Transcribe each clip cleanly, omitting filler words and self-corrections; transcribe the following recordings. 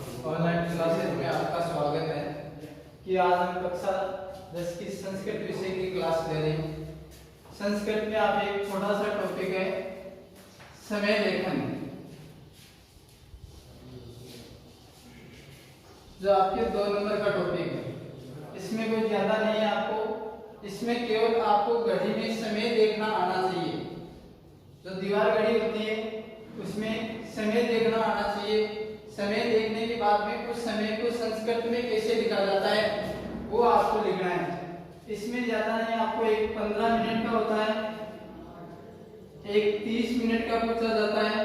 Online classes में आपका स्वागत है कि आज हम कक्षा 10 की संस्कृत विषय की क्लास ले रहे हैं। संस्कृत में आप एक छोटा सा टॉपिक है समय लेखन, जो आपके 2 नंबर का टॉपिक है। इसमें कोई ज्यादा नहीं है आपको, इसमें केवल आपको घड़ी में समय देखना आना चाहिए। जो दीवार घड़ी होती है उसमें समय देखना आना चाहिए। समय देखने के बाद में उस समय को संस्कृत में कैसे लिखा जाता है वो आपको लिखना है। इसमें ज्यादा नहीं, आपको एक 15 मिनट का होता है, एक 30 मिनट का पूछा जाता है,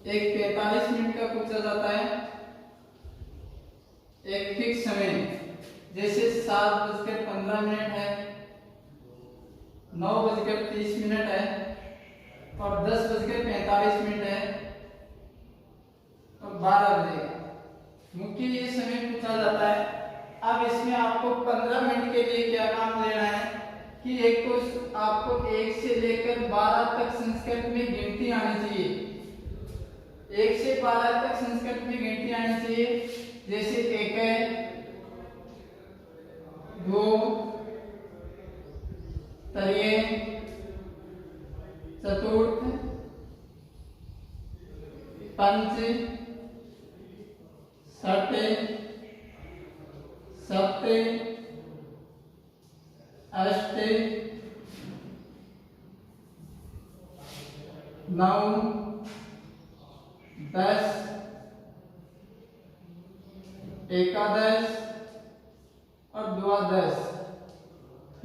एक 45 मिनट का पूछा जाता है, एक फिक्स समय जैसे 7:15 है, 9:30 है और 10:45 है और 12 बजे मुख्य ये समय पूछा जाता है। अब इसमें आपको 15 मिनट के लिए क्या काम लेना है कि एक तो आपको 1 से लेकर 12 तक संस्कृत में गिनती आनी चाहिए। 1 से 12 तक संस्कृत में गिनती आनी चाहिए, जैसे 1 2 3 चतुर्थ पंच षष्ठ सप्त अष्ट नौ 10 11 और 12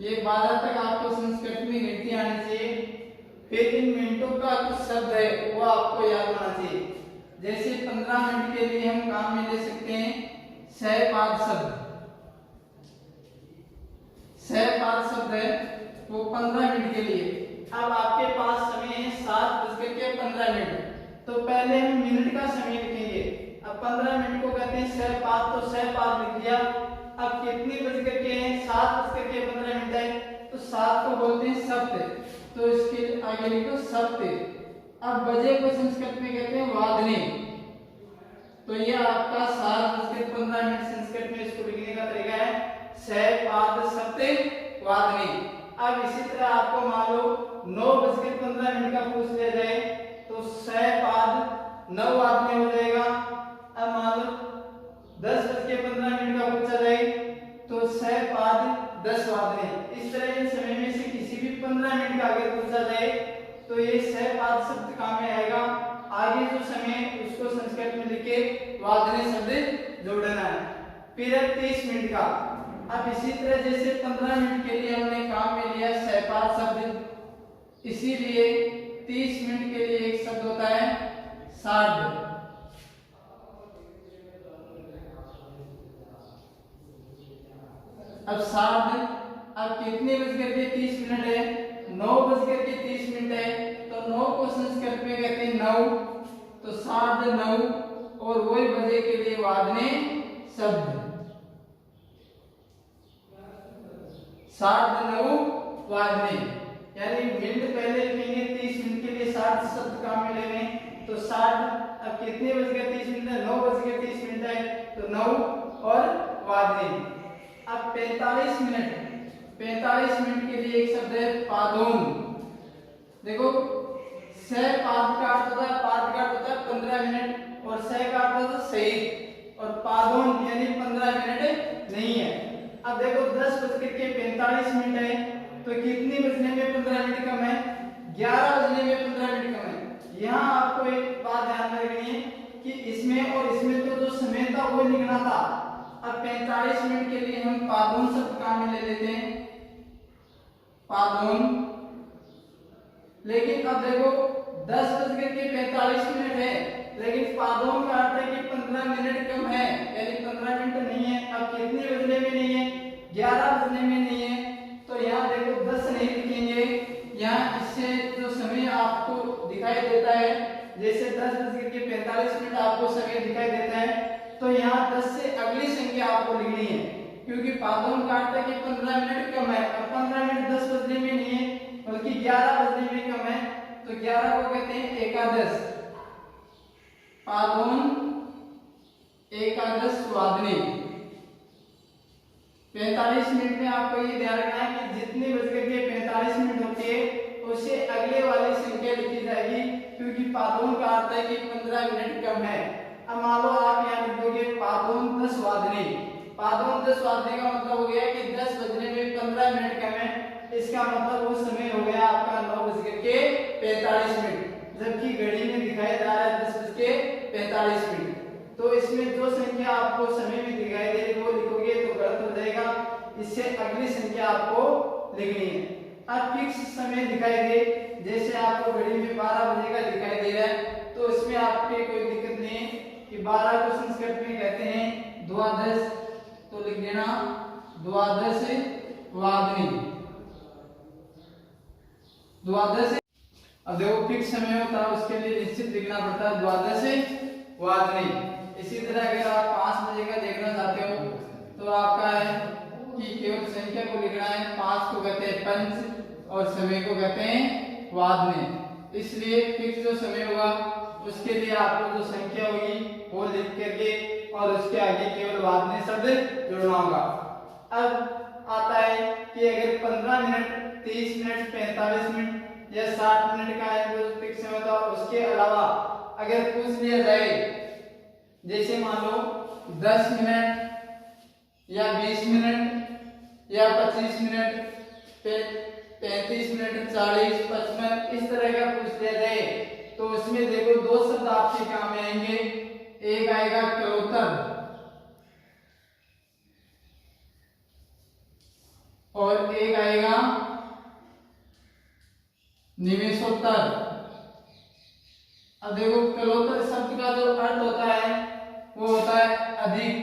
ये 12 तक आपको संस्कृत में गिनती आनी चाहिए। फिर इन मिनटों का कुछ शब्द है वो आपको याद होना चाहिए। जैसे 15 मिनट के लिए हम काम में ले सकते हैं सहपाद शब्द। सहपाद शब्द है वो 15 मिनट के लिए। अब आपके पास समय है 7:15, तो पहले हम मिनट का समय लिखेंगे। अब 15 मिनट को कहते हैं सहपाद, तो सहपाद लिख दिया। अब कितनी बज करके हैं? 7:15 है, तो 7 को बोलते हैं सप्त, तो इसके आगे लिखो सप्त। अब बजे को संस्कृत में कहते हैं वादने, तो ये आपका 7:15 संस्कृत में इसको लिखने का तरीका है सहपाद सप्त वादने। अब इसी तरह आपको मान लो 9:15 का पूछ लिया जाए तो सहपाद 9 वादने हो जाएगा। अब मान लो 10:15 का पूछा जाए तो सहपाद 10 वादने। इस तरह इन समय में से किसी भी 15 मिनट का अगर पूछा जाए तो ये सहपाद शब्द काम में आएगा। आगे जो समय उसको संस्कृत में लिखे वादने शब्द जोड़ना है। फिर 30 मिनट का। अब इसी तरह जैसे 15 मिनट के लिए हमने काम में लिया सहपाद शब्द, इसीलिए 30 मिनट के लिए एक शब्द होता है सार्ध। अब सार्ध, अब कितने बज करके 30 मिनट है? 9:30 है, तो 9 को संस्कृत में कहते हैं 9, तो सार्ध 9 और वही बजे के लिए वादने शब्द सार्ध 9 वादने, यानी मिनट पहले लिखेंगे 30 मिनट के लिए सार्ध शब्द काम में ले लें, तो सार्ध। अब कितने बज गए 30 मिनट है? 9:30 है, तो 9 और वादने। अब 45 मिनट के लिए एक शब्द है पादोन। देखो सहपाद का अर्थ होता है, पाद का अर्थ होता है 15 मिनट और सह का अर्थ होता है सही, और पादोन यानी 15 मिनट नहीं है। अब देखो 10:45 है, तो कितनी बजने में 15 मिनट कम है? 11 बजने में 15 मिनट कम है। यहाँ आपको एक बात ध्यान में रखनी है कि इसमें और इसमें तो जो समय था वो लिखना था। अब 45 मिनट के लिए हम पादोन शब्द काम में ले लेते हैं, पादोन। लेकिन अब देखो 10:45 है, लेकिन पादोन का अर्थ है कि 15 मिनट कम है, यानी 15 मिनट नहीं है। अब कितने बजने में नहीं है? 11 बजने में नहीं है, तो यहाँ देखो 10 नहीं लिखेंगे। यहाँ इससे जो समय आपको दिखाई देता है, जैसे 10:45 आपको समय दिखाई देता है, तो यहाँ 10 से अगली संख्या आपको लिखनी है, क्योंकि पादोन का अर्थ है कि 15 मिनट कम है। अब 15 मिनट 10 बजने में नहीं है बल्कि 11 बजने में कम है, तो 11 को कहते हैं एकादश। पादोन एकादश वादनी। 45 मिनट में आपको ये ध्यान रखना है कि जितने बज करके 45 मिनट होते हैं उससे अगले वाली संख्या लिखी जाएगी, क्योंकि पादोन का अर्थ है कि 15 मिनट कम है। अब मान लो आप यहाँ लिख दोगे पादोन 10 वादनी। पादोन 10 वादनी का मतलब हो गया कि 10 बजने में 15 मिनट कम है, इसका मतलब वो समय हो गया आपका 9:45 मिनट, जबकि घड़ी में दिखाया जा रहा है 10:45 मिनट। तो इसमें जो संख्या आपको समय में दिखाई दे रही वो लिखोगे तो गलत हो जाएगा, इससे अगली संख्या आपको लिखनी है। अब फिक्स समय दिखाई दे, जैसे आपको घड़ी में 12 बजे का दिखाई दे रहा है तो इसमें आपके कोई दिक्कत नहीं है कि 12 को संस्कृत में कहते हैं द्वादश, तो लिख देना द्वादश वादनी, द्वादश। अब देखो फिक्स समय होता है उसके लिए निश्चित लिखना पड़ता है द्वादश वादनी। इसी तरह अगर आप 5 बजे का देखना चाहते हो तो आपका है कि केवल संख्या को लिखना है, 5 को कहते हैं पंच और समय को कहते हैं वादनी। इसलिए फिक्स जो समय होगा उसके लिए आपको जो संख्या होगी वो लिख करके और उसके आगे केवल वादनी शब्द जोड़ना होगा। अब आता है कि अगर 15 मिनट, 30 मिनट, 45 मिनट या 60 मिनट का है जो फिक्स समय था, उसके अलावा अगर पूछ लिया जाए, जैसे मान लो 10 मिनट या 20 मिनट या 25 मिनट, 35 मिनट, 40, 55 इस तरह का पूछ लिया जाए तो उसमें देखो दो शब्द आपके काम में आएंगे। एक आएगा कलोत्तर और एक आएगा निमेषोत्तर। अब देखो कलोत्तर शब्द का जो अर्थ होता है वो होता है अधिक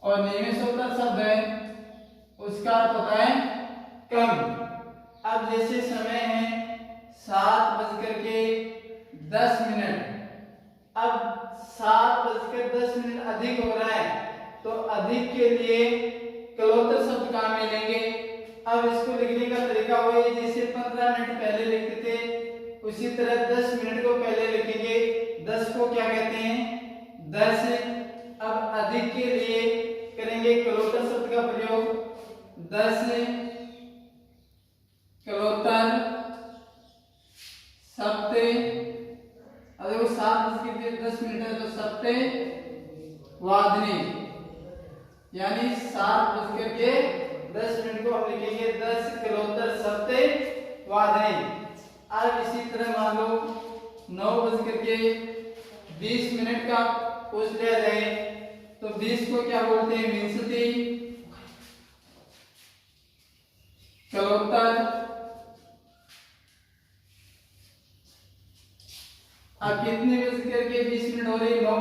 और निमेषोत्तर शब्द है उसका अर्थ होता है कम। अब जैसे समय है 7:10, अब 7:10 अधिक हो रहा है तो अधिक के लिए कलोत्तर शब्द काम में लेंगे। अब इसको लिखने का तरीका वही जैसे 15 मिनट पहले लिखते थे उसी तरह 10 मिनट को पहले लिखेंगे। 10 को क्या कहते हैं 10। अब अधिक के लिए करेंगे कलोत्तर शब्द का प्रयोग, 10 कलोत्तर सप्ते। अब देखो 7:10 है तो सप्ते वादनी, यानी 7:10 को हम लिखेंगे 10 कलोत्तर सप्ते वादनी। अब इसी तरह मान लो 9:20 का पूछ लिया जाए तो 20 को क्या बोलते हैं विंशति कलोत्तर। अब कितने 20 हो रही 9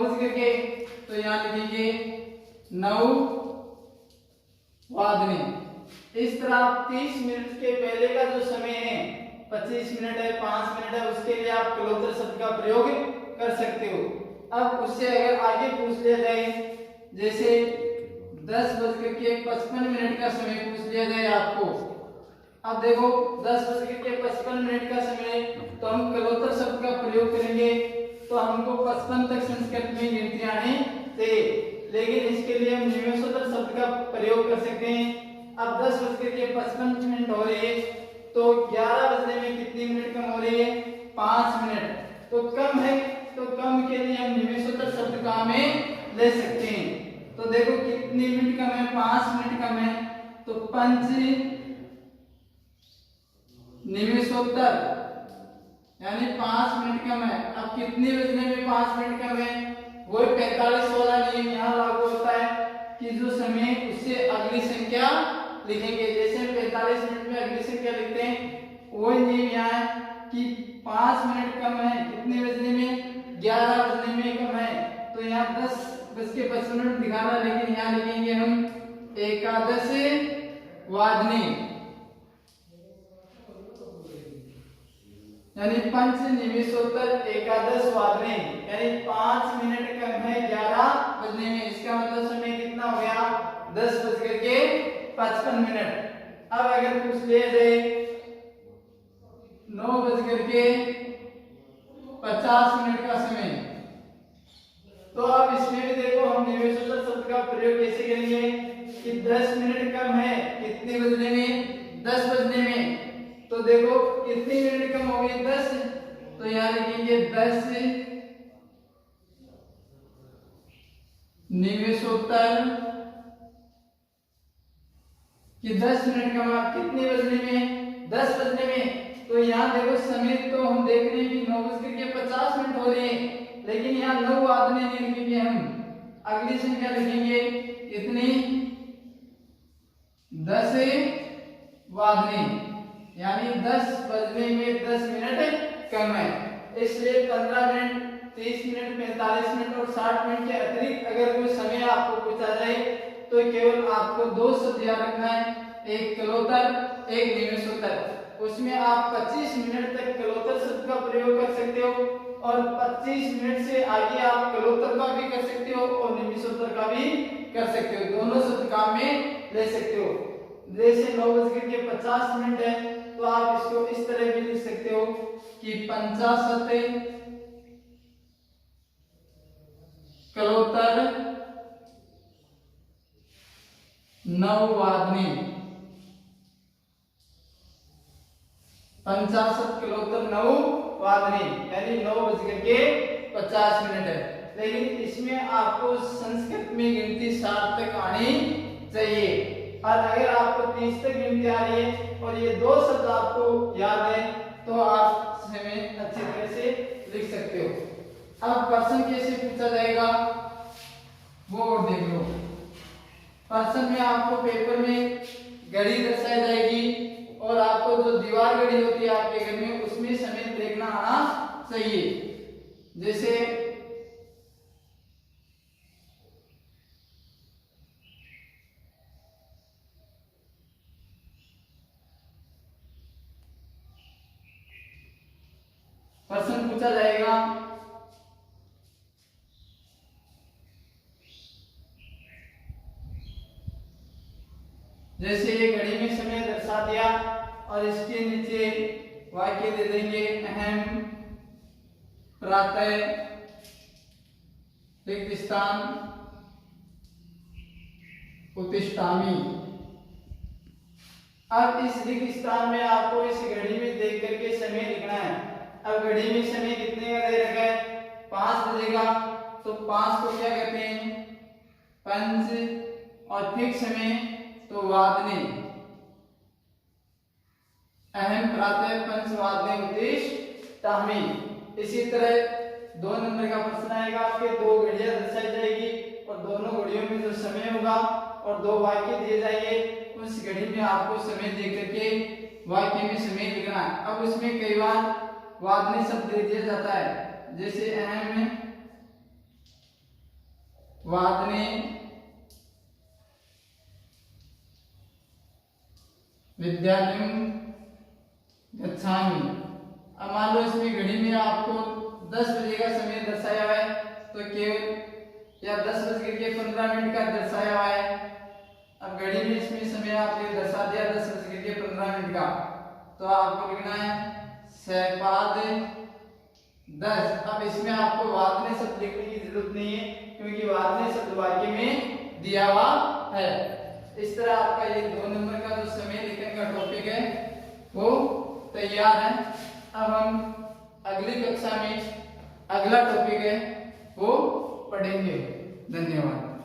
तो यहाँ लिखेंगे 9 वादनी। इस तरह आप 30 मिनट के पहले का जो समय है 25 मिनट है, 5 मिनट है, उसके लिए आप कलोत्तर शब्द का प्रयोग कर सकते हो। अब उससे अगर आगे पूछ लिया जाए जैसे 10:55 का समय पूछ लिया जाए आपको, अब देखो 10:55 का समय तो हम कलोत्तर शब्द का प्रयोग करेंगे तो हमको 55 तक संस्कृत में गिनती आनी चाहिए, लेकिन इसके लिए हम निमेषोत्तर शब्द का प्रयोग कर सकते हैं। अब 10:55 हो रही है तो 11 बजने में कितनी मिनट कम हो रही है 5 मिनट, तो कम है तो कम के लिए हम निमेषोत्तर शब्द काम में ले सकते हैं। तो देखो कितनी मिनट कम है 5 मिनट कम है तो पंच निमेषोत्तर यानी 5 मिनट कम है। अब कितने बजने में 5 मिनट कम है वो 45 वाला नियम यहाँ लागू होता है कि जो समय उससे अगली संख्या लिखेंगे। जैसे 45 मिनट में अगली संख्या लिखते हैं वो नियम यहाँ है कि 5 मिनट कम है कितने बजने में 11 बजने में कम है, तो यहाँ 10:55 दिखा रहा है लेकिन यहाँ लिखेंगे हम एकादश वादनी यानी पंच निमेषोत्तर एकादश वादनी, यानी 5 मिनट कम है 11 बजने में। इसका मतलब समय कितना हो गया 10:55। अब अगर पूछ लिया जाए 9:10 50 मिनट का समय। तो अब इसमें भी देखो हम निवेशोत्तर शब्द का प्रयोग कैसे करेंगे कि 10 मिनट कम है कितने बजने में, 10 बजने में। तो देखो कितनी मिनट कम हो गई, 10। तो यहाँ लिखेंगे 10 निवेशोत्तर कि 10 मिनट कम कितने बजने में, 10 बजने में। तो यहाँ देखो समय तो हम देख रहे हैं कि 9:50 हो रहे हैं, लेकिन यहाँ 9 वादने नहीं लिखेंगे हम, अगली संख्या लिखेंगे इतनी 10 वादने, यानी 10 बजने में 10 मिनट कम है। इसलिए 15 मिनट, 30 मिनट, 45 मिनट और 60 मिनट के अतिरिक्त अगर कोई समय आपको पूछा जाए तो केवल आपको 2 शब्द याद रखना है, एक कलोत्तर, एक निवेशोत्तर। उसमें आप 25 मिनट तक कलोत्तर शब्द का प्रयोग कर सकते हो और 25 मिनट से आगे आप कलोत्तर का भी कर सकते हो और निवेशोत्तर का भी कर सकते हो, दोनों शब्द काम में ले सकते हो। जैसे 9:50 है तो आप इसको इस तरह भी लिख सकते हो कि 50 कलोत्तर 9 वादने, 50 कलोत्तर 9 वादने, यानी 9:50 है। लेकिन इसमें आपको संस्कृत में गिनती 60 तक आनी चाहिए, और अगर आपको 30 तक गिनती आ रही है और ये 2 शब्द आपको याद है तो आप समय अच्छी तरह से लिख सकते हो। अब प्रश्न कैसे पूछा जाएगा वो और देख लो। प्रश्न में आपको पेपर में घड़ी दर्शाई जाएगी और आपको जो दीवार घड़ी होती है आपके घर में उसमें समय देखना आना चाहिए। जैसे प्रश्न पूछा जाएगा जैसे ये घड़ी में समय दर्शा दिया और इसके नीचे वाक्य दे देंगे अहम प्रातः रिक्त स्थान उत्तिष्ठामि। अब इस रिक्त स्थान में आपको इस घड़ी में देख करके समय लिखना है। अब घड़ी में समय कितने का दे रखा है, 5 बजेगा, तो 5 को क्या कहते हैं, पंच, और फिक्स समय तो वादने, अहम प्रातः पंच वादने उत्तिष्ठामि। इसी तरह 2 नंबर का प्रश्न आएगा, आपके 2 घड़ियां दर्शाई जाएगी और दोनों घड़ियों में जो समय होगा और 2 वाक्य दिए जाएंगे, उस घड़ी में आपको समय देख करके वाक्य में समय लिखना है। अब उसमें कई बार वादने शब्द दे दिया जाता है, जैसे अहम वादने विद्यालयं गच्छामि। अब मान लो इसमें घड़ी में आपको 10 बजे का समय दर्शाया हुआ है तो केवल या 10:15 का दर्शाया हुआ है। अब घड़ी में इसमें समय आपने दर्शा दिया 10:15 का, तो आपको लिखना है सपाद 10। अब इसमें आपको वादने शब्द लिखने की जरूरत नहीं है क्योंकि वादने शब्द वाक्य में दिया हुआ है। इस तरह आपका ये 2 नंबर का जो समय लिखने का टॉपिक है वो तैयार है। अब हम अगली कक्षा में अगला टॉपिक है वो पढ़ेंगे। धन्यवाद।